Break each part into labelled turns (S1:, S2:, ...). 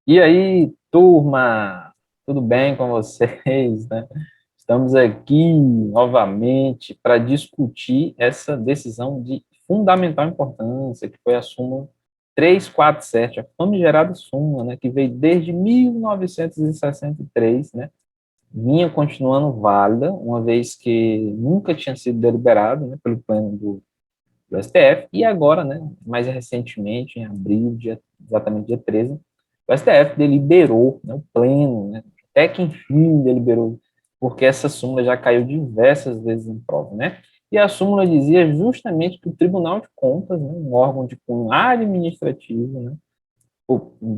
S1: E aí, turma, tudo bem com vocês, né? Estamos aqui novamente para discutir essa decisão de fundamental importância, que foi a súmula 347, a famigerada súmula, né, que veio desde 1963, né? Vinha continuando válida, uma vez que nunca tinha sido deliberado, né, pelo pleno do STF, e agora, né, mais recentemente, em abril, exatamente dia 13, o STF deliberou, né, o pleno, né, até que enfim deliberou, porque essa súmula já caiu diversas vezes em prova, né, e a súmula dizia justamente que o Tribunal de Contas, né, um órgão de cunho administrativo, né,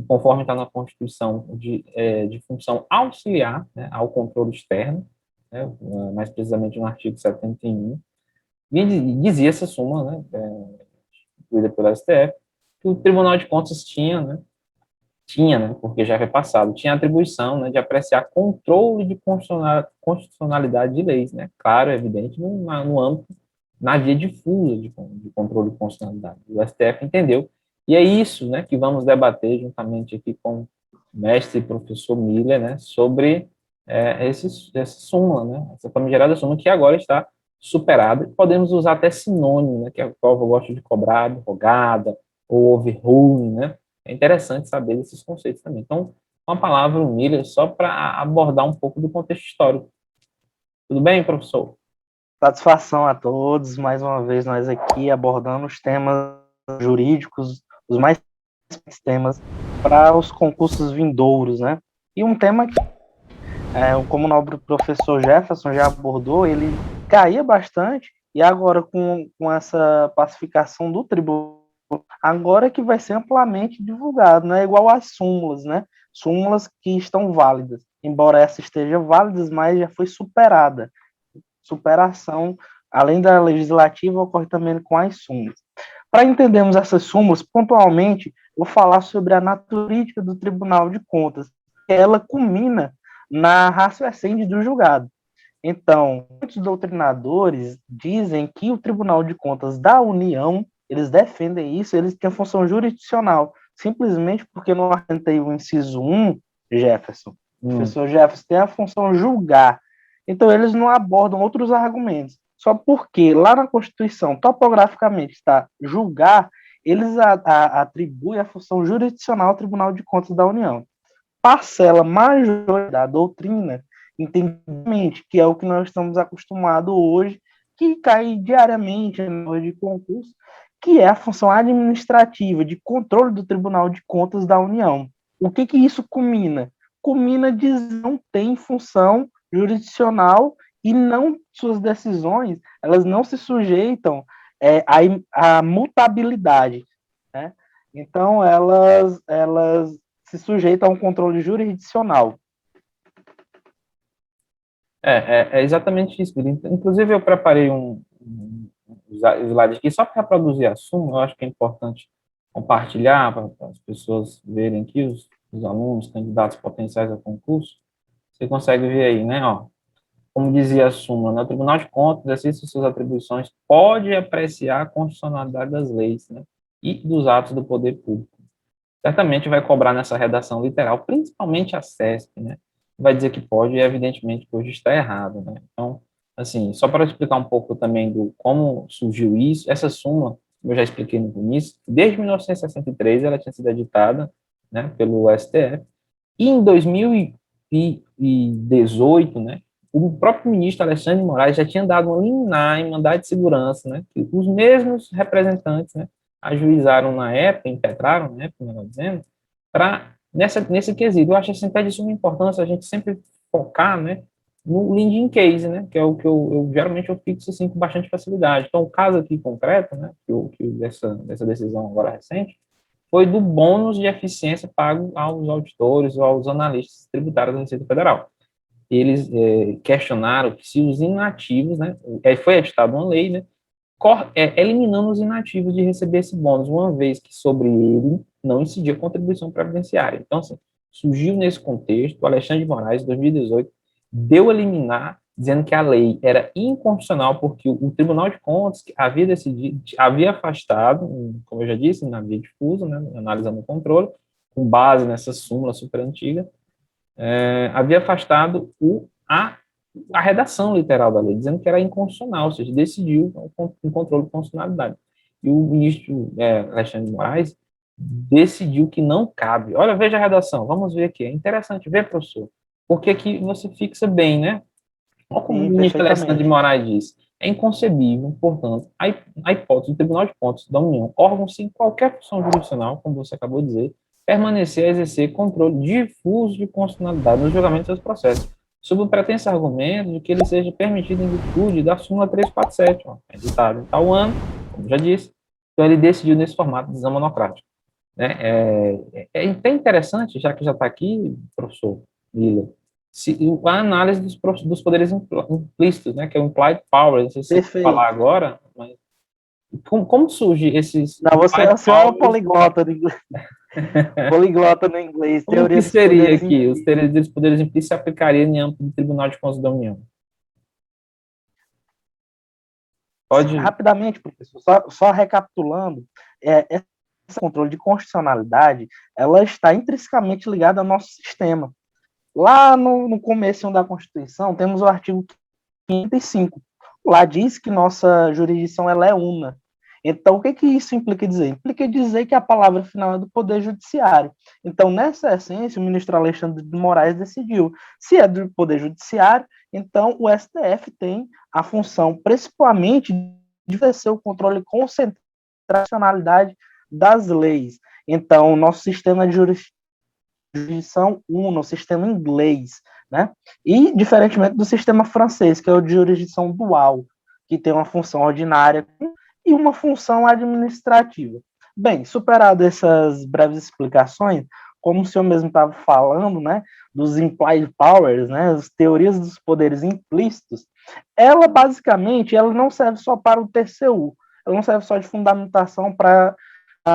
S1: conforme está na Constituição, de função auxiliar, né, ao controle externo, né, mais precisamente no artigo 71, e dizia essa súmula, né, instituída pelo STF, que o Tribunal de Contas tinha, né, porque já foi passado, tinha a atribuição, né, de apreciar controle de constitucionalidade de leis, né, claro, é evidente, no âmbito, na via difusa de controle de constitucionalidade. O STF entendeu, e é isso, né, que vamos debater juntamente aqui com o mestre e professor Miller, né, sobre essa súmula, né, essa famigerada súmula que agora está superada. Podemos usar até sinônimo, né, que é o qual eu gosto de cobrar, advogada, ou overruling, né, é interessante saber desses conceitos também. Então, uma palavra, o Miller, só para abordar um pouco do contexto histórico. Tudo bem, professor?
S2: Satisfação a todos, mais uma vez nós aqui abordando os temas jurídicos, os mais temas para os concursos vindouros, né? E um tema que, como o nobre professor Jefferson já abordou, ele caía bastante, e agora com essa pacificação do tribunal, agora que vai ser amplamente divulgado, né? Igual às súmulas, né? Súmulas que estão válidas, embora essa esteja válida, mas já foi superada. Superação, além da legislativa, ocorre também com as súmulas. Para entendermos essas súmulas, pontualmente, vou falar sobre a natureza jurídica do Tribunal de Contas. Ela culmina na ratio essência do julgado. Então, muitos doutrinadores dizem que o Tribunal de Contas da União, eles defendem isso, eles têm função jurisdicional, simplesmente porque no artigo o inciso 1, Jefferson, o professor Jefferson tem a função julgar. Então, eles não abordam outros argumentos. Só porque lá na Constituição, topograficamente, está julgar, eles atribuem a função jurisdicional ao Tribunal de Contas da União. Parcela major da doutrina, entendimento, que é o que nós estamos acostumados hoje, que cai diariamente no de concurso, que é a função administrativa de controle do Tribunal de Contas da União. O que isso culmina? Culmina de não tem função jurisdicional e não suas decisões, elas não se sujeitam à mutabilidade, né? Então, elas se sujeitam a um controle jurisdicional.
S1: É exatamente isso, Billy. Inclusive, eu preparei um slide aqui só para reproduzir a súmula. Eu acho que é importante compartilhar para as pessoas verem aqui, os alunos, candidatos potenciais ao concurso. Você consegue ver aí, né? Ó, como dizia a súmula, né, o Tribunal de Contas, exerce suas atribuições, pode apreciar a constitucionalidade das leis, né, e dos atos do poder público. Certamente vai cobrar nessa redação literal, principalmente a CESP, né, vai dizer que pode, e evidentemente que hoje está errado, né. Então, assim, só para explicar um pouco também do como surgiu isso, essa súmula, como eu já expliquei no início, desde 1963 ela tinha sido editada, né, pelo STF, e em 2018, né, o próprio ministro Alexandre de Moraes já tinha dado uma liminar em mandado de segurança, né, que os mesmos representantes, né, ajuizaram na época, impetraram na época, melhor dizendo, para nesse quesito. Eu acho assim, até de suma importância a gente sempre focar, né, no leading case, né, que é o que eu geralmente eu fixo assim com bastante facilidade. Então, o caso aqui concreto, né, dessa decisão agora recente, foi do bônus de eficiência pago aos auditores ou aos analistas tributários da Receita Federal. Eles questionaram que se os inativos, né, foi editada uma lei, né, eliminando os inativos de receber esse bônus, uma vez que sobre ele não incidia contribuição previdenciária. Então, assim, surgiu nesse contexto, o Alexandre de Moraes, em 2018, deu a liminar, dizendo que a lei era inconstitucional, porque o Tribunal de Contas havia decidido, havia afastado, como eu já disse, na via difusa, né, analisando o controle, com base nessa súmula super antiga, havia afastado a redação literal da lei, dizendo que era inconstitucional, ou seja, decidiu um controle de constitucionalidade. E o ministro Alexandre de Moraes decidiu que não cabe. Olha, veja a redação, vamos ver aqui. É interessante ver, professor, porque aqui você fixa bem, né? Olha como o
S2: Sim,
S1: ministro Alexandre de
S2: perfeitamente.
S1: Moraes diz. É inconcebível, portanto, a hipótese do Tribunal de Contas da União, órgão sem qualquer função jurisdicional, como você acabou de dizer, permanecer a exercer controle difuso de constitucionalidade nos julgamentos dos processos, sob o pretenso argumento de que ele seja permitido em virtude da súmula 347, editado em tal ano, como já disse. Então, ele decidiu nesse formato de decisão monocrática. Né? É interessante, já que já está aqui, professor Lila, a análise dos poderes implícitos, né, que é o implied power, não sei se você quer falar
S2: Perfeito.
S1: agora, mas como surge esses
S2: Não,
S1: implied
S2: você é uma
S1: powers?
S2: poliglota no inglês. Poliglota no inglês,
S1: Como que
S2: teoria dos
S1: seria
S2: poderes
S1: aqui? Os
S2: implícitos.
S1: poderes implícitos se aplicariam em âmbito do Tribunal de Contas da União? Pode.
S2: Rapidamente, professor, só recapitulando, esse controle de constitucionalidade, ela está intrinsecamente ligada ao nosso sistema. Lá no começo da Constituição, temos o artigo 505. Lá diz que nossa jurisdição ela é una. Então, o que isso implica dizer? Implica dizer que a palavra final é do Poder Judiciário. Então, nessa essência, o ministro Alexandre de Moraes decidiu. Se é do Poder Judiciário, então o STF tem a função, principalmente, de exercer o controle concentracionalidade das leis. Então, o nosso sistema de jurisdição una, o sistema inglês, né? E, diferentemente do sistema francês, que é o de jurisdição dual, que tem uma função ordinária e uma função administrativa. Bem, superado essas breves explicações, como o senhor mesmo estava falando, né, dos implied powers, né, as teorias dos poderes implícitos, ela basicamente ela não serve só para o TCU, ela não serve só de fundamentação para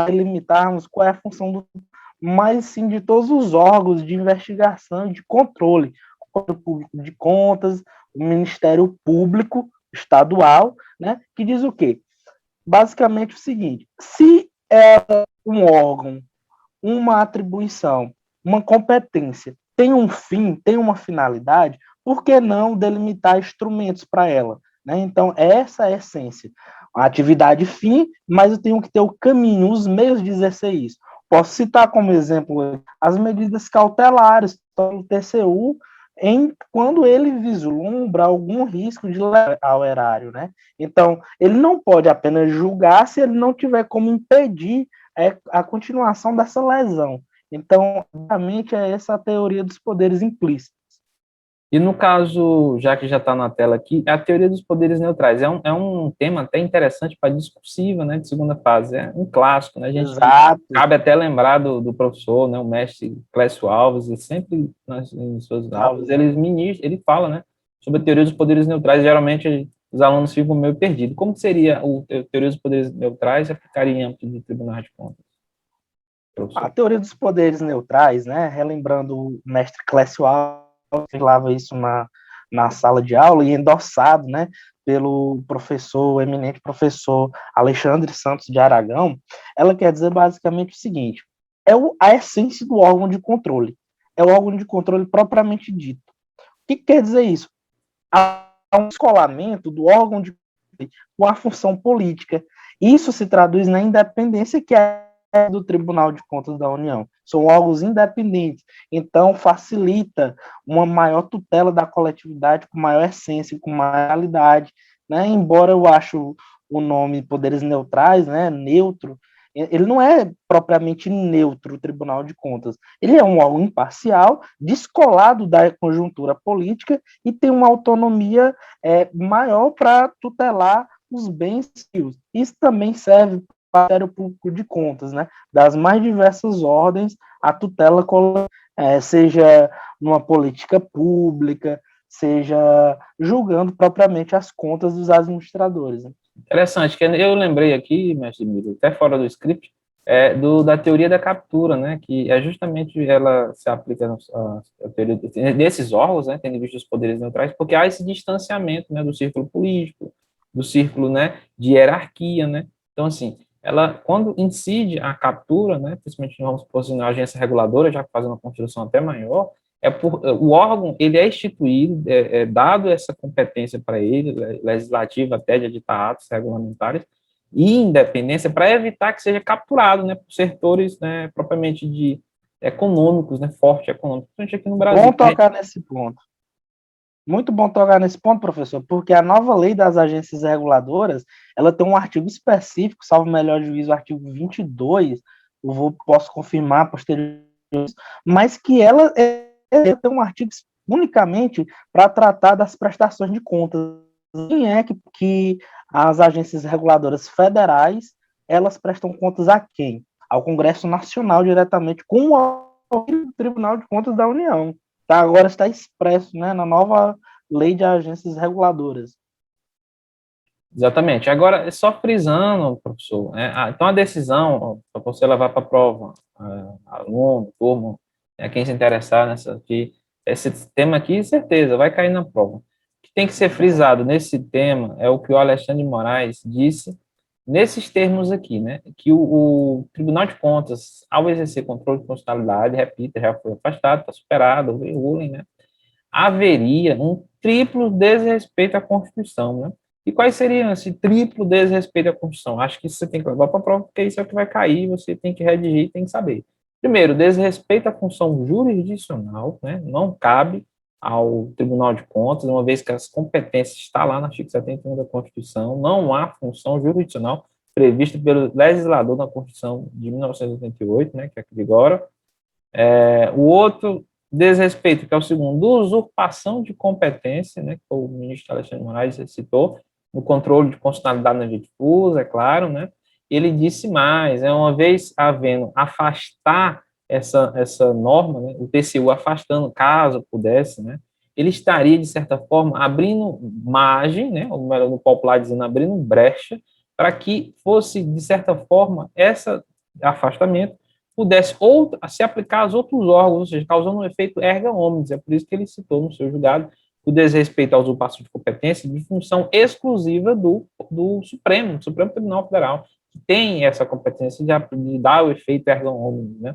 S2: delimitarmos qual é a função do, mas sim de todos os órgãos de investigação e de controle, o Código Público de Contas, o Ministério Público Estadual, né, que diz o quê? Basicamente o seguinte: se é um órgão, uma atribuição, uma competência tem um fim, tem uma finalidade, por que não delimitar instrumentos para ela? Né? Então, essa é a essência. A atividade fim, mas eu tenho que ter o caminho, os meios de exercer isso. Posso citar como exemplo as medidas cautelares do TCU quando ele vislumbra algum risco de levar ao erário, né? Então, ele não pode apenas julgar se ele não tiver como impedir a continuação dessa lesão. Então, obviamente, é essa a teoria dos poderes implícitos.
S1: E no caso, já que já está na tela aqui, a teoria dos poderes neutrais é um tema até interessante para discursiva, né, de segunda fase, é um clássico, né, a gente
S2: Exato.
S1: cabe até lembrar do professor, né, o mestre Clécio Alves, e sempre em suas aulas,
S2: Alves, né?
S1: ele fala, né, sobre a teoria dos poderes neutrais, geralmente os alunos ficam meio perdidos. Como seria a teoria dos poderes neutrais e aplicaria em âmbito de tribunal de contas,
S2: A
S1: professor?
S2: teoria dos poderes neutrais, né? Relembrando o mestre Clécio Alves, que falava isso na sala de aula e endossado, né? Pelo professor, o eminente professor Alexandre Santos de Aragão, ela quer dizer basicamente o seguinte: a essência do órgão de controle, é o órgão de controle propriamente dito. O que quer dizer isso? Há um descolamento do órgão de controle com a função política. Isso se traduz na independência que é do Tribunal de Contas da União. São órgãos independentes, então facilita uma maior tutela da coletividade com maior essência, com maior realidade, né? Embora eu acho o nome poderes neutrais, né, neutro, ele não é propriamente neutro, o Tribunal de Contas. Ele é um órgão imparcial, descolado da conjuntura política e tem uma autonomia maior para tutelar os bens civis. Isso também serve para o Ministério Público de Contas, né? Das mais diversas ordens, a tutela, seja numa política pública, seja julgando propriamente as contas dos administradores. Né?
S1: Interessante, que eu lembrei aqui, mestre Miro, até fora do script, da teoria da captura, né, que é justamente ela se aplica a teoria desses órgãos, né, tendo em vista os poderes neutrais, porque há esse distanciamento, né, do círculo político, do círculo, né, de hierarquia, né, então, assim, ela, quando incide a captura, né, principalmente vamos posicionar a agência reguladora, já fazendo uma construção até maior, o órgão, ele é instituído, dado essa competência para ele, legislativa até de editar atos regulamentares, e independência para evitar que seja capturado, né, por setores, né, propriamente de econômicos, né, forte econômico, principalmente aqui no Brasil.
S2: Bom tocar nesse ponto. Muito bom tocar nesse ponto, professor, porque a nova lei das agências reguladoras, ela tem um artigo específico, salvo melhor juízo, o artigo 22, posso confirmar posteriormente, mas que ela tem um artigo unicamente para tratar das prestações de contas. Quem é que as agências reguladoras federais, elas prestam contas a quem? Ao Congresso Nacional, diretamente com o Tribunal de Contas da União. Tá, agora está expresso, né, na nova lei de agências reguladoras.
S1: Exatamente. Agora, só frisando, professor, então a decisão, para você levar para a prova, aluno, turma, quem se interessar nessa aqui, esse tema aqui, certeza, vai cair na prova. O que tem que ser frisado nesse tema é o que o Alexandre de Moraes disse nesses termos aqui, né, que o Tribunal de Contas, ao exercer controle de constitucionalidade, repita, já foi afastado, está superado, houve ruling, né, haveria um triplo desrespeito à Constituição, né? E quais seriam esse triplo desrespeito à Constituição? Acho que isso você tem que levar para a prova, porque isso é o que vai cair, você tem que redigir, tem que saber. Primeiro, desrespeito à função jurisdicional, né? Não cabe ao Tribunal de Contas, uma vez que as competências estão lá no artigo 71 da Constituição, não há função jurisdicional prevista pelo legislador na Constituição de 1988, né, que é a que vigora. O outro desrespeito, que é o segundo, usurpação de competência, né, que o ministro Alexandre de Moraes citou, no controle de constitucionalidade na via difusa, é claro, né, ele disse mais, uma vez havendo afastar essa norma, né, o TCU afastando, caso pudesse, né, ele estaria, de certa forma, abrindo margem, né, ou melhor, no popular dizendo, abrindo brecha, para que fosse, de certa forma, esse afastamento pudesse se aplicar aos outros órgãos, ou seja, causando um efeito erga omnes. É por isso que ele citou no seu julgado o desrespeito à usurpação de competência de função exclusiva do Supremo Tribunal Federal, que tem essa competência de dar o efeito erga omnes, né?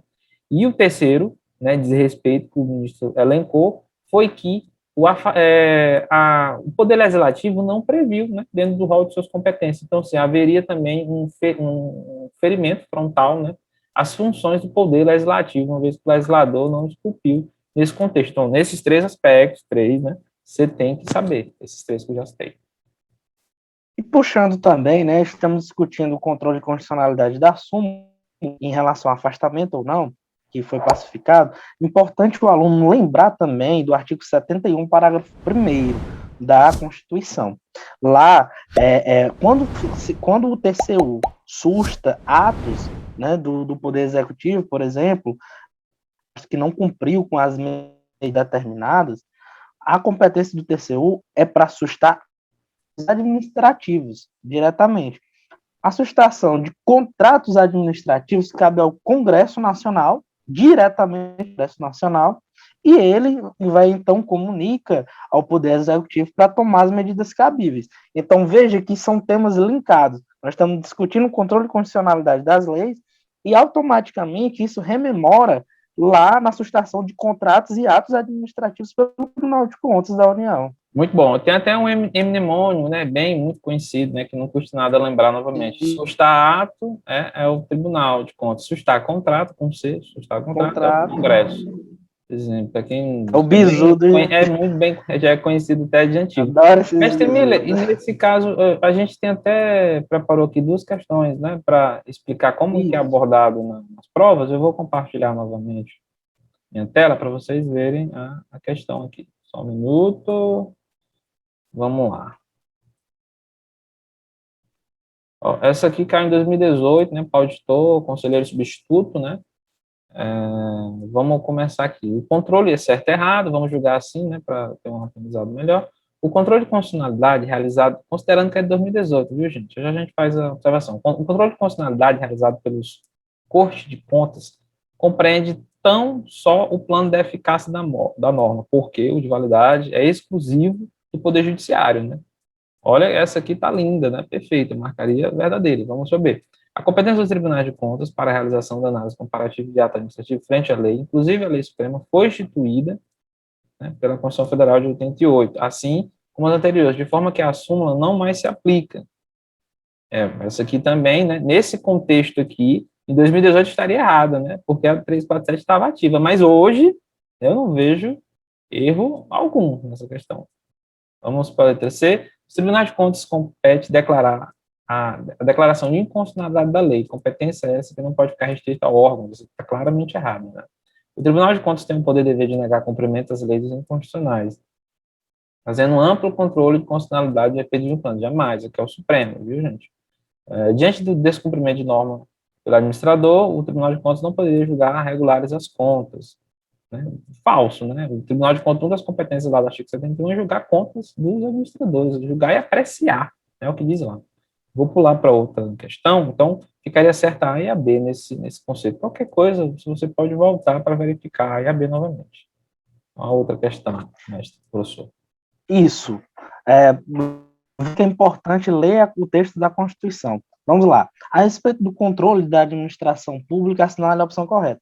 S1: E o terceiro, né, desrespeito que o ministro elencou, foi que o Poder Legislativo não previu, né, dentro do rol de suas competências. Então, assim, haveria também um ferimento frontal, né, as funções do Poder Legislativo, uma vez que o legislador não esculpiu nesse contexto. Então, nesses três aspectos, né, você tem que saber, esses três que eu já citei.
S2: E puxando também, né, estamos discutindo o controle de constitucionalidade da súmula em relação ao afastamento ou não, que foi pacificado. Importante o aluno lembrar também do artigo 71, parágrafo 1º da Constituição. Lá, quando o TCU susta atos, né, do Poder Executivo, por exemplo, que não cumpriu com as medidas determinadas, a competência do TCU é para sustar administrativos, diretamente. A sustação de contratos administrativos cabe ao Congresso Nacional, diretamente ao Congresso Nacional, e ele vai, então, comunica ao Poder Executivo para tomar as medidas cabíveis. Então, veja que são temas linkados. Nós estamos discutindo o controle de constitucionalidade das leis e, automaticamente, isso rememora lá na sustação de contratos e atos administrativos pelo Tribunal de Contas da União.
S1: Muito bom. Tem até um mnemônio, né, muito conhecido, né, que não custa nada lembrar novamente. Sustar ato é o Tribunal de Contas. Sustar contrato, com C, sustar contrato é o Congresso. Por exemplo, para quem
S2: o bizudo
S1: é muito bem, já é conhecido até de antigo.
S2: Adoro esses
S1: Mestre Miller, e nesse caso, a gente tem até preparou aqui duas questões, né, para explicar como que é abordado nas provas. Eu vou compartilhar novamente minha tela para vocês verem a questão aqui. Só um minuto. Vamos lá. Ó, essa aqui caiu em 2018, né, para auditor, conselheiro substituto, né? Vamos começar aqui. O controle é certo e errado, vamos julgar assim, né, para ter um aprendizado melhor. O controle de constitucionalidade realizado, considerando que é de 2018, viu, gente? Já a gente faz a observação. O controle de constitucionalidade realizado pelos Cortes de Contas compreende tão só o plano de eficácia da norma, porque o de validade é exclusivo do Poder Judiciário, né? Olha, essa aqui tá linda, né? Perfeita, marcaria verdadeira. Vamos saber. A competência dos tribunais de contas para a realização da análise comparativa de ato administrativo frente à lei, inclusive a lei suprema, foi instituída, né, pela Constituição Federal de 88, assim como as anteriores, de forma que a súmula não mais se aplica. Essa aqui também, né, nesse contexto aqui, em 2018 estaria errada, né, porque a 347 estava ativa, mas hoje eu não vejo erro algum nessa questão. Vamos para a letra C. Os tribunais de contas compete declarar a declaração de inconstitucionalidade da lei. Competência é essa que não pode ficar restrita ao órgão, isso está claramente errado, né? O Tribunal de Contas tem o poder e dever de negar cumprimento às leis inconstitucionais, fazendo um amplo controle de constitucionalidade de pedido de um plano. Jamais, aqui é o Supremo, viu, gente? Diante do descumprimento de norma pelo administrador, o Tribunal de Contas não poderia julgar regulares as contas. Né? Falso, né? O Tribunal de Contas, uma das competências lá do artigo 71 é julgar contas dos administradores, julgar e apreciar, é o que diz lá. Vou pular para outra questão, então ficaria certa A e a B nesse conceito. Qualquer coisa, você pode voltar para verificar A e a B novamente. A outra questão, mestre, professor.
S2: Isso. É importante ler o texto da Constituição. Vamos lá. A respeito do controle da administração pública, assinale a opção correta.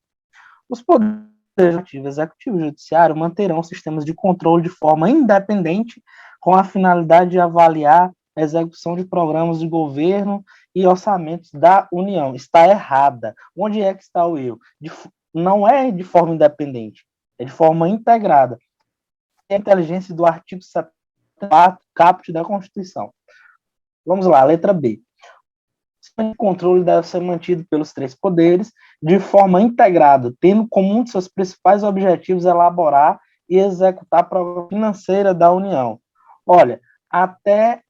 S2: Os poderes legislativo, executivo e judiciário manterão sistemas de controle de forma independente, com a finalidade de avaliar a execução de programas de governo e orçamentos da União. Está errada. Onde é que está o erro? Não é de forma independente, é de forma integrada. A inteligência do artigo 74, caput da Constituição. Vamos lá, letra B. O controle deve ser mantido pelos três poderes de forma integrada, tendo como um de seus principais objetivos elaborar e executar a programação financeira da União. Olha, até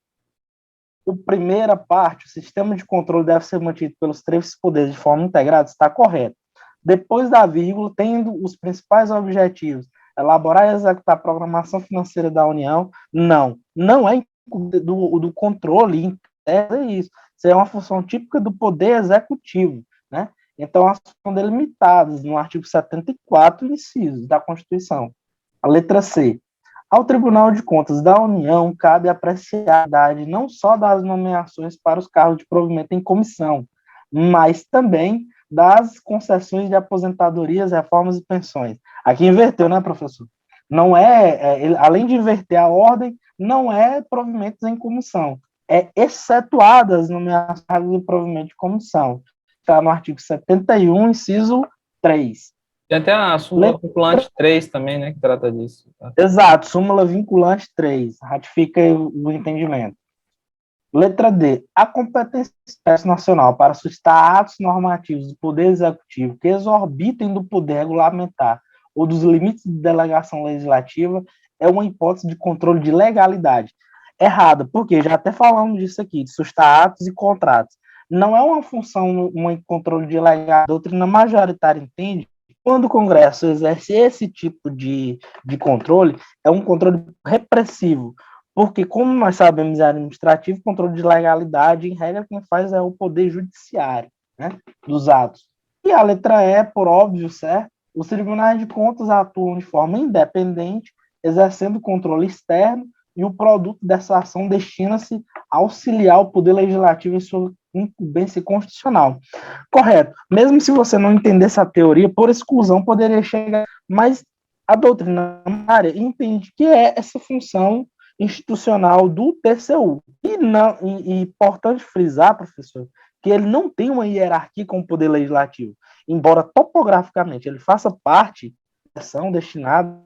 S2: a primeira parte, o sistema de controle deve ser mantido pelos três poderes de forma integrada, está correto. Depois da vírgula, tendo os principais objetivos, elaborar e executar a programação financeira da União, não é do controle, é isso. Isso é uma função típica do poder executivo, né? Então, elas são delimitadas no artigo 74, inciso da Constituição. A letra C. Ao Tribunal de Contas da União cabe apreciar a idade não só das nomeações para os cargos de provimento em comissão, mas também das concessões de aposentadorias, reformas e pensões. Aqui inverteu, né, professor? Não além de inverter a ordem, não é provimentos em comissão, é excetuadas nomeações de provimento de comissão. Está no artigo 71, inciso 3.
S1: Tem até a súmula vinculante 3 também, né, que trata disso. Tá?
S2: Exato, súmula vinculante 3, ratifica o entendimento. Letra D. A competência nacional para suscitar atos normativos do Poder Executivo que exorbitem do poder regulamentar ou dos limites de delegação legislativa é uma hipótese de controle de legalidade. Errada, porque já até falamos disso aqui, de suscitar atos e contratos. Não é uma função, um controle de legalidade. A doutrina majoritária entende que quando o Congresso exerce esse tipo de controle, é um controle repressivo. Porque, como nós sabemos, é administrativo, controle de legalidade, em regra, quem faz é o Poder Judiciário, né, dos atos. E a letra E, por óbvio, certo? Os tribunais de contas atuam de forma independente, exercendo controle externo, e o produto dessa ação destina-se a auxiliar o Poder Legislativo em sua incumbência constitucional. Correto. Mesmo se você não entendesse a teoria, por exclusão poderia chegar, mas a doutrina entende que é essa função institucional do TCU. E importante frisar, professor, que ele não tem uma hierarquia com o Poder Legislativo, embora topograficamente ele faça parte da ação destinada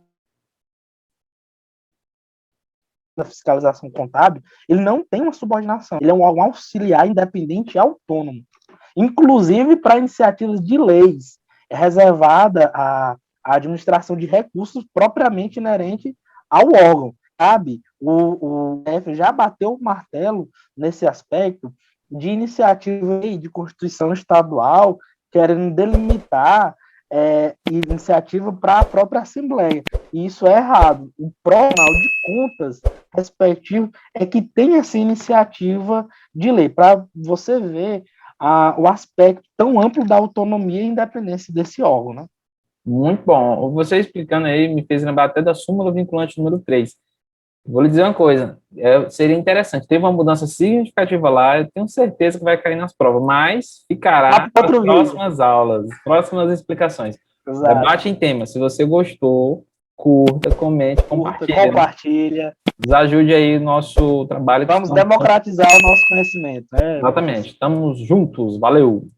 S2: da fiscalização contábil, ele não tem uma subordinação, ele é um auxiliar independente e autônomo, inclusive para iniciativas de leis, é reservada a administração de recursos propriamente inerente ao órgão. Sabe, o F já bateu o martelo nesse aspecto de iniciativa de Constituição Estadual, querendo delimitar iniciativa para a própria Assembleia. E isso é errado. O Tribunal de Contas respectivo é que tem essa iniciativa de lei, para você ver o aspecto tão amplo da autonomia e independência desse órgão, né?
S1: Muito bom. Você explicando aí me fez lembrar até da súmula vinculante número 3. Vou lhe dizer uma coisa, seria interessante. Teve uma mudança significativa lá, eu tenho certeza que vai cair nas provas, mas ficará para
S2: Outro
S1: as
S2: vídeo.
S1: próximas aulas, próximas explicações.
S2: Exato.
S1: Debate em tema. Se você gostou, curta, comente, compartilhe, né?
S2: Compartilha.
S1: Nos ajude aí o nosso trabalho.
S2: Vamos democratizar o nosso conhecimento, né?
S1: Exatamente. Estamos juntos. Valeu!